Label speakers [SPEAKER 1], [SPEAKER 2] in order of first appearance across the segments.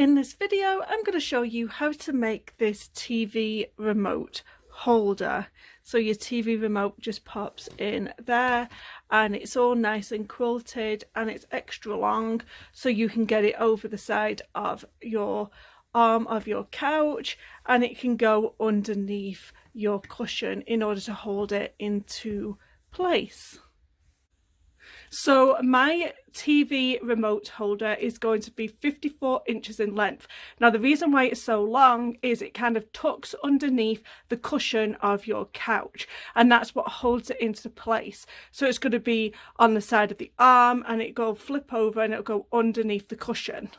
[SPEAKER 1] In this video, I'm going to show you how to make this TV remote holder. So your TV remote just pops in there and it's all nice and quilted and it's extra long so you can get it over the side of your arm of your couch, and it can go underneath your cushion in order to hold it into place. So my TV remote holder is going to be 54 inches in length. Now the reason why it's so long is it kind of tucks underneath the cushion of your couch, and that's what holds it into place. So it's going to be on the side of the arm and it'll flip over and it'll go underneath the cushion.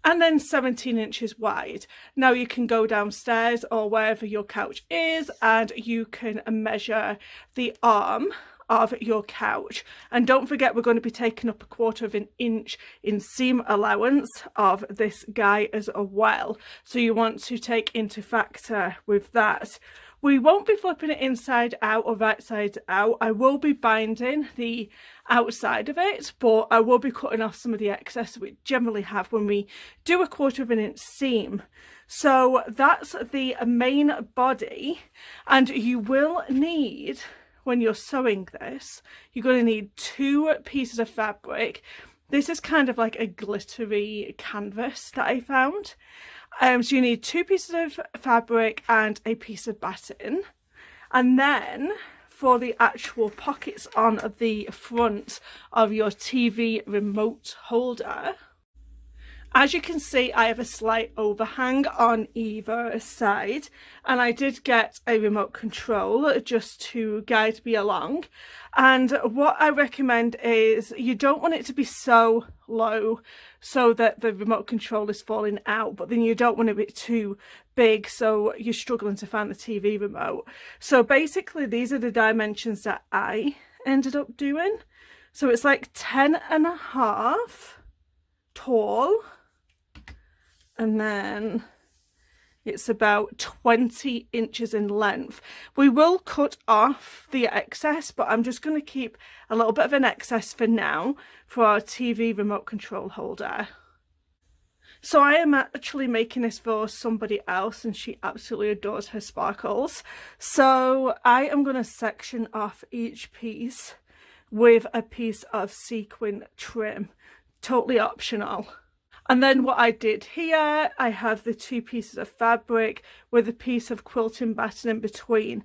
[SPEAKER 1] And then 17 inches wide. Now you can go downstairs or wherever your couch is and you can measure the arm of your couch, and don't forget we're going to be taking up 1/4 of an inch in seam allowance of this guy as well, so you want to take into factor with that. We won't be flipping it inside out or right side out. I will be binding the outside of it, but I will be cutting off some of the excess we generally have when we do 1/4 of an inch seam. So that's the main body, and you will need, when you're sewing this, you're going to need 2 pieces of fabric. This is kind of like a glittery canvas that I found. So you need 2 pieces of fabric and a piece of batting. And then for the actual pockets on the front of your TV remote holder, as you can see, I have a slight overhang on either side, and I did get a remote control just to guide me along. And what I recommend is you don't want it to be so low so that the remote control is falling out, but then you don't want it to be too big so you're struggling to find the TV remote. So basically these are the dimensions that I ended up doing. So it's like 10.5 tall, and then it's about 20 inches in length. We will cut off the excess, but I'm just going to keep a little bit of an excess for now for our TV remote control holder. So I am actually making this for somebody else and she absolutely adores her sparkles. So I am going to section off each piece with a piece of sequin trim, totally optional. And then what I did here, I have the 2 pieces of fabric with a piece of quilting batting in between.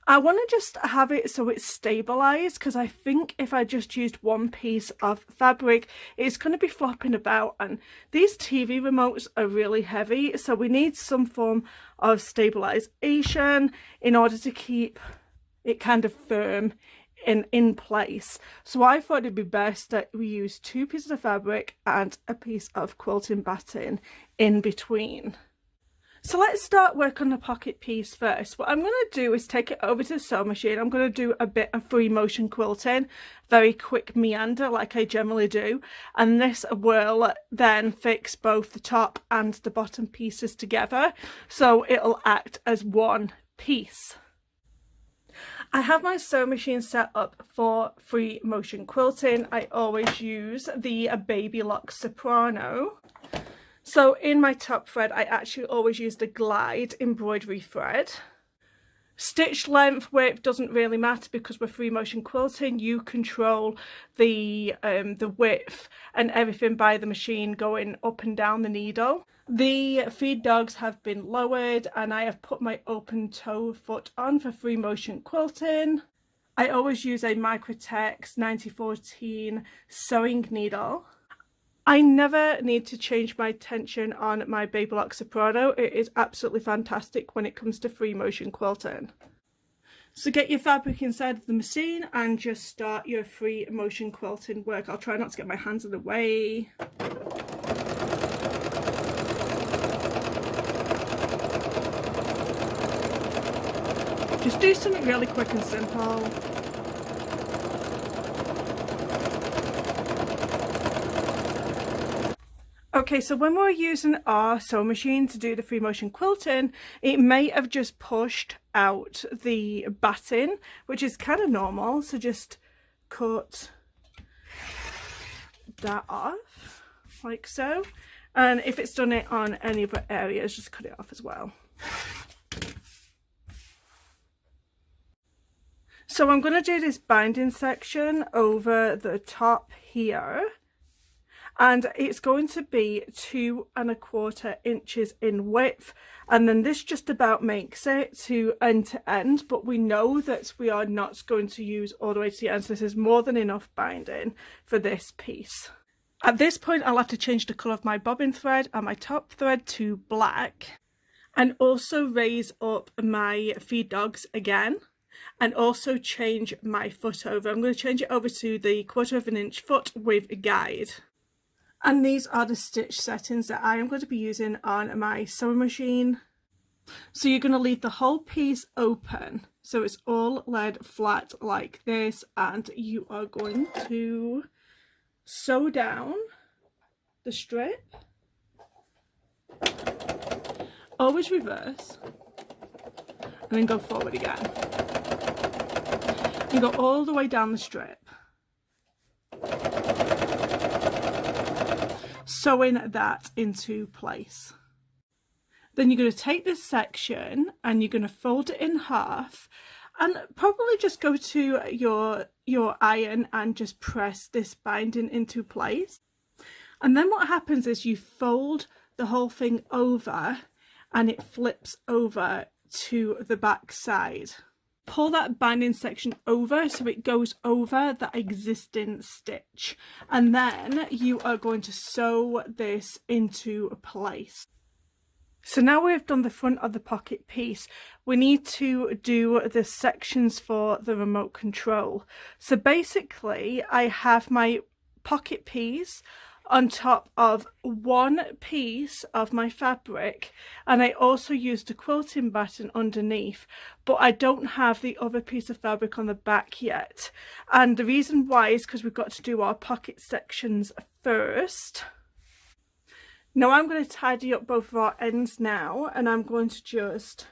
[SPEAKER 1] I want to just have it so it's stabilised, because I think if I just used 1 piece of fabric, it's going to be flopping about, and these TV remotes are really heavy, so we need some form of stabilisation in order to keep it kind of firm in place. So I thought it'd be best that we use 2 pieces of fabric and a piece of quilting batting in between. So let's start work on the pocket piece first. What I'm going to do is take it over to the sewing machine. I'm going to do a bit of free motion quilting, very quick meander like I generally do, and this will then fix both the top and the bottom pieces together, so it'll act as one piece. I have my sewing machine set up for free motion quilting. I always use the Baby Lock Soprano. So in my top thread, I actually always use the Glide embroidery thread. Stitch length, width doesn't really matter because with free motion quilting, you control the width and everything by the machine going up and down the needle. The feed dogs have been lowered and I have put my open toe foot on for free motion quilting. I always use a Microtex 9014 sewing needle. I never need to change my tension on my Baby Lock Soprano. It is absolutely fantastic when it comes to free motion quilting. So get your fabric inside of the machine and just start your free motion quilting work. I'll try not to get my hands in the way. Just do something really quick and simple. Okay, so when we're using our sewing machine to do the free motion quilting, it may have just pushed out the batting, which is kind of normal. So just cut that off like so. And if it's done it on any other areas, just cut it off as well. So I'm going to do this binding section over the top here, and it's going to be 2¼ inches in width, and then this just about makes it to end, but we know that we are not going to use all the way to the end, so this is more than enough binding for this piece. At this point I'll have to change the colour of my bobbin thread and my top thread to black, and also raise up my feed dogs again, and also change my foot over. I'm going to change it over to the 1/4 inch foot with a guide. And these are the stitch settings that I am going to be using on my sewing machine. So you're going to leave the whole piece open, so it's all laid flat like this, and you are going to sew down the strip. Always reverse, and then go forward again. You go all the way down the strip, sewing that into place. Then you're going to take this section and you're going to fold it in half, and probably just go to your iron and just press this binding into place. And then what happens is you fold the whole thing over and it flips over to the back side. Pull that binding section over so it goes over that existing stitch, and then you are going to sew this into place. So now we've done the front of the pocket piece, we need to do the sections for the remote control. So basically I have my pocket piece on top of one piece of my fabric, and I also used a quilting button underneath, but I don't have the other piece of fabric on the back yet. And the reason why is because we've got to do our pocket sections first. Now I'm going to tidy up both of our ends now, and I'm going to just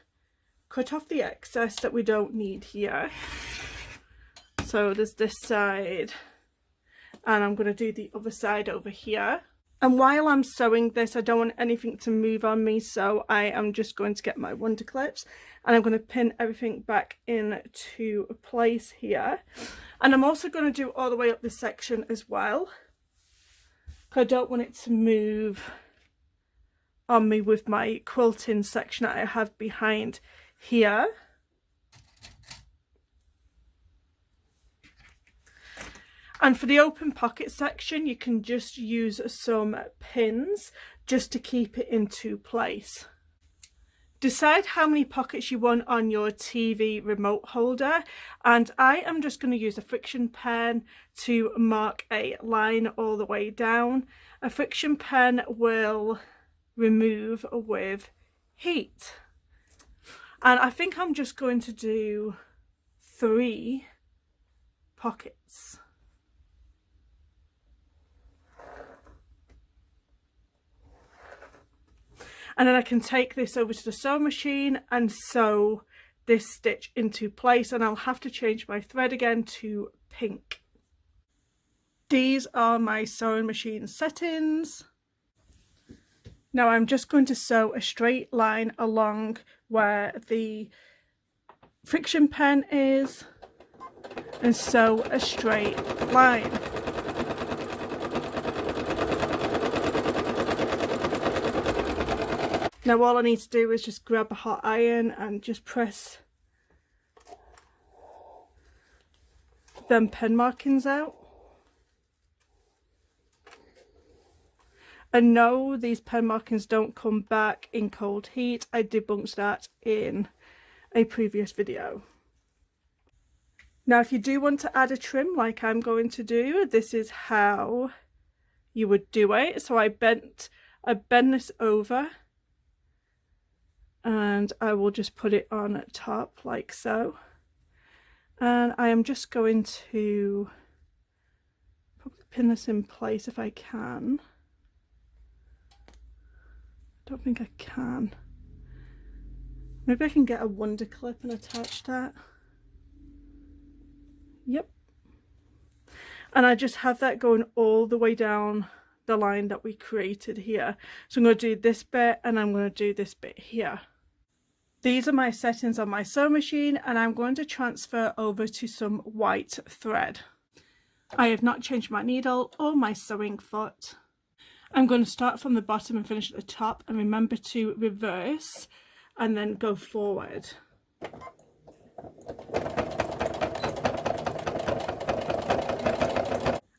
[SPEAKER 1] cut off the excess that we don't need here. So there's this side, and I'm going to do the other side over here. And while I'm sewing this, I don't want anything to move on me, so I am just going to get my wonder clips and I'm going to pin everything back into place here. And I'm also going to do all the way up this section as well, because I don't want it to move on me with my quilting section that I have behind here. And for the open pocket section, you can just use some pins just to keep it into place. Decide how many pockets you want on your TV remote holder, and I am just going to use a friction pen to mark a line all the way down. A friction pen will remove with heat, and I think I'm just going to do 3 pockets. And then I can take this over to the sewing machine and sew this stitch into place, and I'll have to change my thread again to pink. These are my sewing machine settings. Now I'm just going to sew a straight line along where the friction pen is and sew a straight line. Now all I need to do is just grab a hot iron and just press them pen markings out. And no, these pen markings don't come back in cold heat. I debunked that in a previous video. Now if you do want to add a trim like I'm going to do, this is how you would do it. So I bend this over, and I will just put it on top like so. And I am just going to probably pin this in place if I can. I don't think I can. Maybe I can get a wonder clip and attach that. Yep. And I just have that going all the way down the line that we created here. So I'm going to do this bit and I'm going to do this bit here. These are my settings on my sewing machine, and I'm going to transfer over to some white thread. I have not changed my needle or my sewing foot. I'm going to start from the bottom and finish at the top, and remember to reverse and then go forward.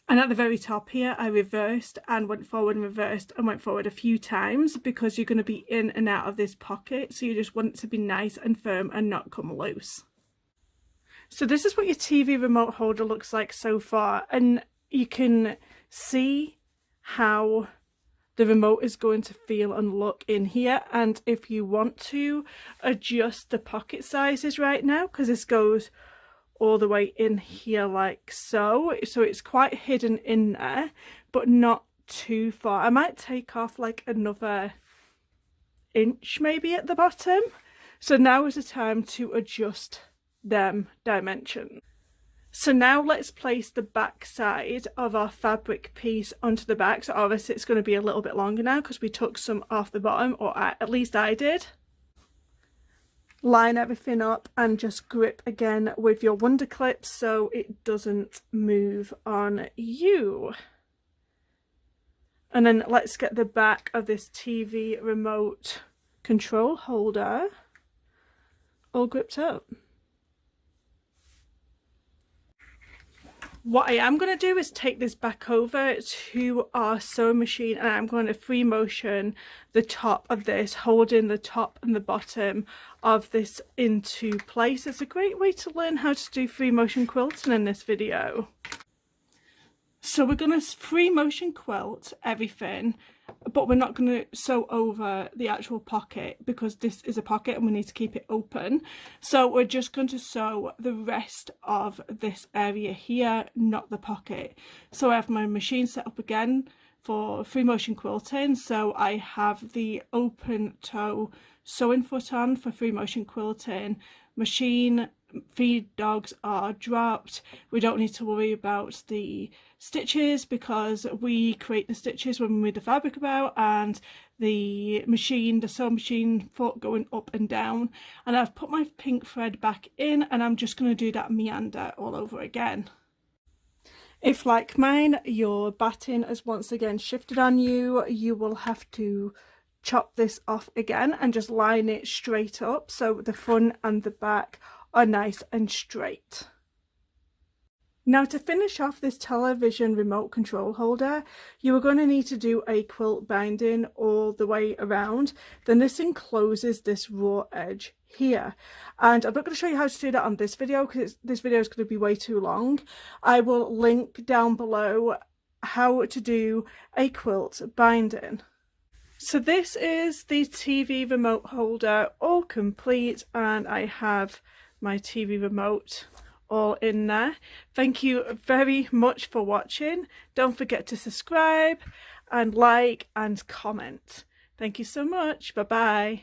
[SPEAKER 1] And at the very top here, I reversed and went forward and reversed and went forward a few times, because you're going to be in and out of this pocket. So you just want it to be nice and firm and not come loose. So this is what your TV remote holder looks like so far. And you can see how the remote is going to feel and look in here. And if you want to adjust the pocket sizes right now, because this goes all the way in here like so it's quite hidden in there, but not too far. I might take off like another inch maybe at the bottom. So now is the time to adjust them dimensions. So now let's place the back side of our fabric piece onto the back. So obviously it's going to be a little bit longer now because we took some off the bottom, or at least I did. Line everything up and just grip again with your wonder clips so it doesn't move on you. And then let's get the back of this TV remote control holder all gripped up. What I am going to do is take this back over to our sewing machine, and I'm going to free motion the top of this, holding the top and the bottom of this into place. It's a great way to learn how to do free motion quilting in this video. So we're going to free motion quilt everything, but we're not going to sew over the actual pocket because this is a pocket and we need to keep it open. So we're just going to sew the rest of this area here, not the pocket. So I have my machine set up again for free motion quilting. So I have the open toe sewing foot on for free motion quilting. Machine feed dogs are dropped. We don't need to worry about the stitches because we create the stitches when we move the fabric about, and the sewing machine foot going up and down. And I've put my pink thread back in, and I'm just going to do that meander all over again. If, like mine, your batting has once again shifted on you, you will have to chop this off again and just line it straight up so the front and the back are nice and straight. Now, to finish off this television remote control holder, you are going to need to do a quilt binding all the way around. Then this encloses this raw edge here, and I'm not going to show you how to do that on this video because this video is going to be way too long. I will link down below how to do a quilt binding. So this is the TV remote holder all complete, and I have my TV remote all in there. Thank you very much for watching. Don't forget to subscribe and like and comment. Thank you so much. Bye bye.